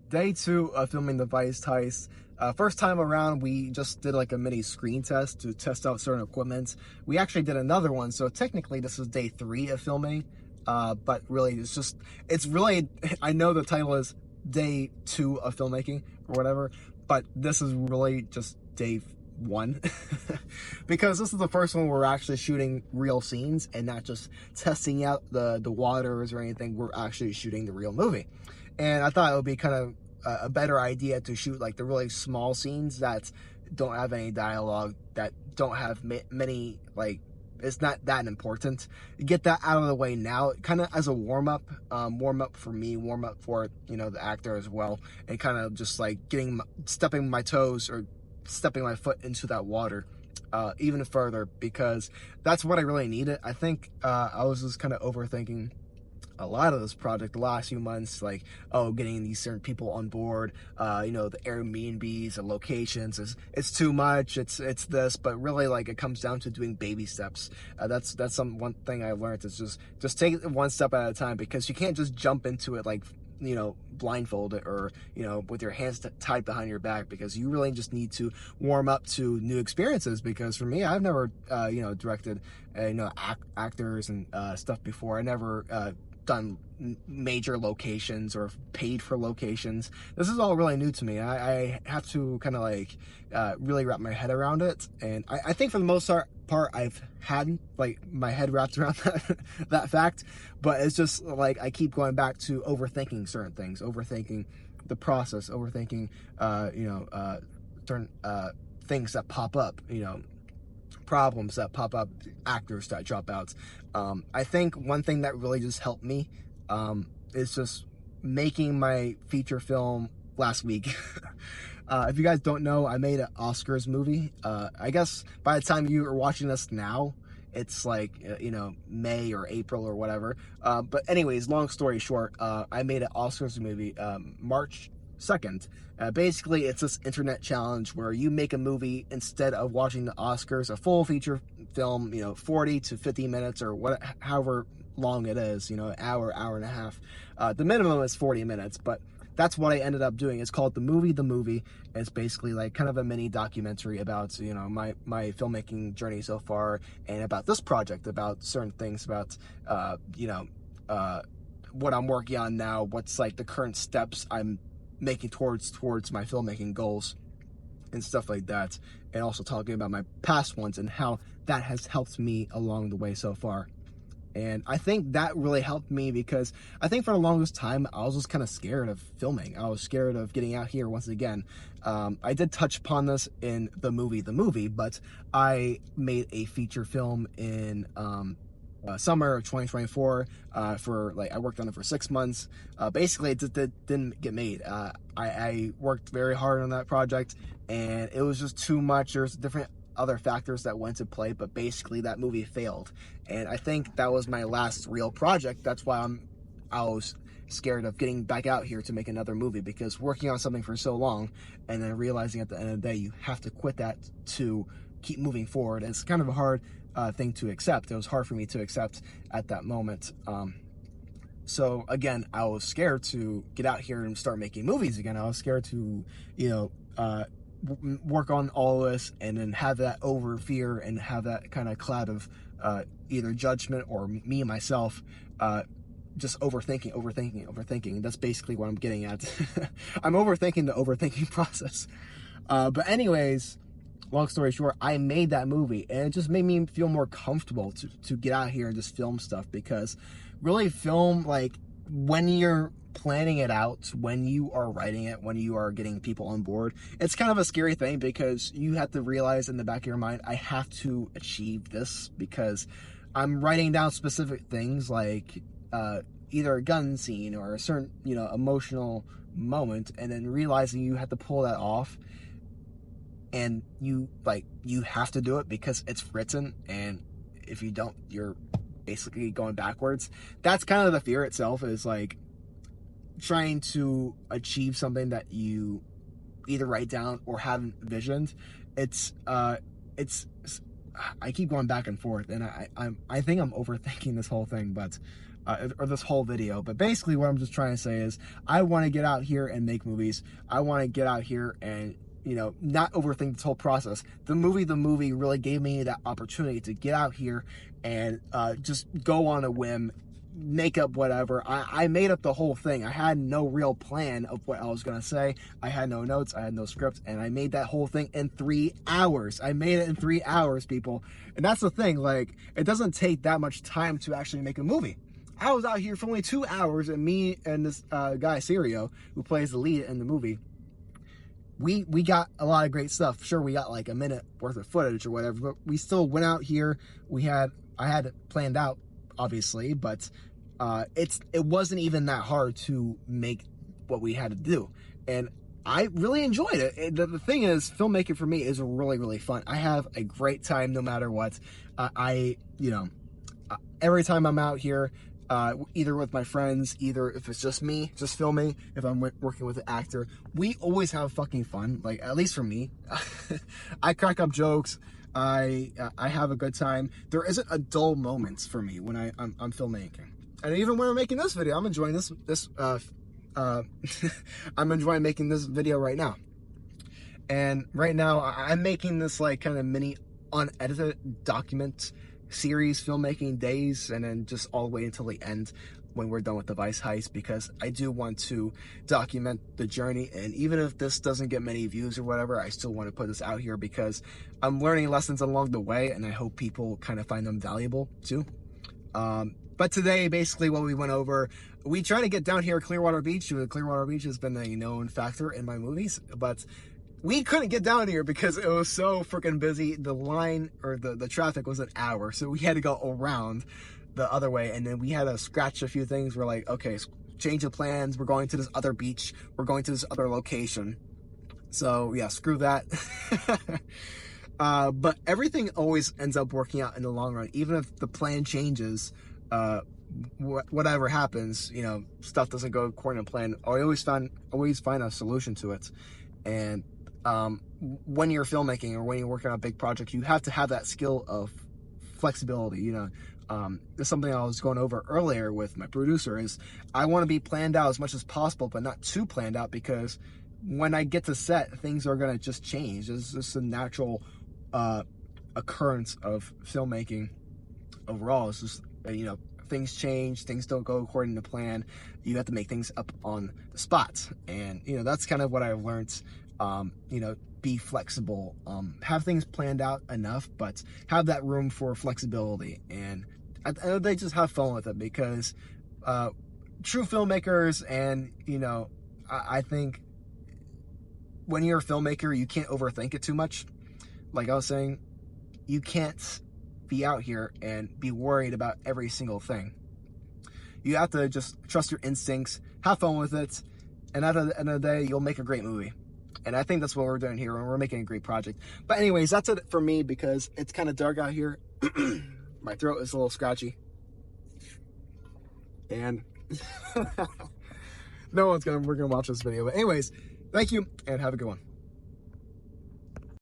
Day 2 of filming the Vice Heist. First time around, we just did like a mini screen test to test out certain equipment. We actually did another one, so technically this is day 3 of filming. But really, it's really, I know the title is day 2 of filmmaking or whatever, but this is really just day 1 because this is the first one where we're actually shooting real scenes and not just testing out the waters or anything. We're actually shooting the real movie, and I thought it would be kind of a better idea to shoot like the really small scenes that don't have any dialogue, that don't have many, like, it's not that important. Get that out of the way now, kind of as a warm-up for me, warm-up for, you know, the actor as well, and kind of just like stepping my toes or stepping my foot into that water even further, because that's what I really needed. I think I was just kind of overthinking a lot of this project the last few months, like, oh, getting these certain people on board, you know, the Airbnbs and locations it's too much, it's this, but really, like, it comes down to doing baby steps. That's one thing I learned, is just take it one step at a time, because you can't just jump into it like, you know, blindfolded or, you know, with your hands tied behind your back, because you really just need to warm up to new experiences. Because for me, I've never you know, directed you know, actors and stuff before. I never done major locations or paid for locations. This is all really new to me. I have to kind of like really wrap my head around it, and I think for the most part I've had like my head wrapped around that fact, but it's just like I keep going back to overthinking certain things, overthinking the process, overthinking you know, certain things that pop up, you know, problems that pop up, actors that drop out. I think one thing that really just helped me is just making my feature film last week. If you guys don't know, I made an Oscars movie. I guess by the time you are watching this now, it's like, you know, May or April or whatever. But anyways, long story short, I made an Oscars movie March 2nd. Basically, it's this internet challenge where you make a movie instead of watching the Oscars, a full feature film, you know, 40 to 50 minutes or however long it is, you know, an hour and a half. The minimum is 40 minutes, but that's what I ended up doing. It's called The Movie. It's basically like kind of a mini documentary about, you know, my filmmaking journey so far, and about this project, about certain things, about you know, what I'm working on now, what's like the current steps I'm making towards my filmmaking goals and stuff like that, and also talking about my past ones and how that has helped me along the way so far. And I think that really helped me, because I think for the longest time I was just kind of scared of filming. I was scared of getting out here once again. I did touch upon this in The Movie, but I made a feature film in summer of 2024 for like, I worked on it for 6 months. Basically it didn't get made. I worked very hard on that project, and it was just too much. There's different other factors that went into play, but basically that movie failed, and I think that was my last real project. That's why I was scared of getting back out here to make another movie, because working on something for so long and then realizing at the end of the day you have to quit that to keep moving forward, it's kind of a hard thing to accept. It was hard for me to accept at that moment. So again, I was scared to get out here and start making movies again. I was scared to, you know, work on all of this and then have that over fear and have that kind of cloud of either judgment or me myself just overthinking. That's basically what I'm getting at. I'm overthinking the overthinking process. But anyways, long story short, I made that movie, and it just made me feel more comfortable to get out here and just film stuff, because really film, like, when you're planning it out, when you are writing it, when you are getting people on board, it's kind of a scary thing, because you have to realize in the back of your mind, I have to achieve this, because I'm writing down specific things like either a gun scene or a certain, you know, emotional moment, and then realizing you have to pull that off, and you have to do it because it's written, and if you don't, you're basically going backwards. That's kind of the fear itself, is like trying to achieve something that you either write down or haven't visioned. It's I keep going back and forth, and I think I'm overthinking this whole thing, but or this whole video. But basically what I'm just trying to say is I want to get out here and make movies. I want to get out here and, you know, not overthink this whole process. The movie really gave me that opportunity to get out here and just go on a whim, make up whatever. I made up the whole thing. I had no real plan of what I was gonna say. I had no notes, I had no script, and I made that whole thing in 3 hours. I made it in 3 hours, people. And that's the thing, like, it doesn't take that much time to actually make a movie. I was out here for only 2 hours, and me and this guy, Sirio, who plays the lead in the movie, we got a lot of great stuff. Sure, we got like a minute worth of footage or whatever, but we still went out here. I had it planned out, obviously, but it wasn't even that hard to make what we had to do, and I really enjoyed it. The thing is, filmmaking for me is really, really fun. I have a great time no matter what. Every time I'm out here, either with my friends, either if it's just me, just filming, if I'm working with an actor, we always have fucking fun. Like, at least for me, I crack up jokes. I have a good time. There isn't a dull moment for me when I'm filmmaking. And even when I'm making this video, I'm enjoying I'm enjoying making this video right now. And right now, I'm making this like kind of mini unedited document series, filmmaking days, and then just all the way until the end when we're done with the Vice heist, because I do want to document the journey. And even if this doesn't get many views or whatever, I still want to put this out here because I'm learning lessons along the way, and I hope people kind of find them valuable too. But today, basically what we went over, we try to get down here at Clearwater Beach. Clearwater Beach has been a known factor in my movies, but we couldn't get down here because it was so freaking busy. The line, or the traffic was an hour, so we had to go around the other way, and then we had to scratch a few things. We're like, okay, change of plans. We're going to this other beach. We're going to this other location. So yeah, screw that. But everything always ends up working out in the long run. Even if the plan changes, whatever happens, you know, stuff doesn't go according to plan, I always find a solution to it. And when you're filmmaking or when you're working on a big project, you have to have that skill of flexibility. You know, there's something I was going over earlier with my producer is I want to be planned out as much as possible, but not too planned out, because when I get to set, things are going to just change. It's just a natural occurrence of filmmaking overall. It's just, you know, things change, things don't go according to plan. You have to make things up on the spot. And, you know, that's kind of what I've learned. You know, be flexible, have things planned out enough, but have that room for flexibility. And they just have fun with it, because true filmmakers, and, you know, I think when you're a filmmaker, you can't overthink it too much. Like I was saying, you can't be out here and be worried about every single thing. You have to just trust your instincts, have fun with it, and at the end of the day, you'll make a great movie. And I think that's what we're doing here, and we're making a great project. But anyways, that's it for me, because it's kind of dark out here. My throat is a little scratchy. And we're gonna watch this video. But anyways, thank you, and have a good one.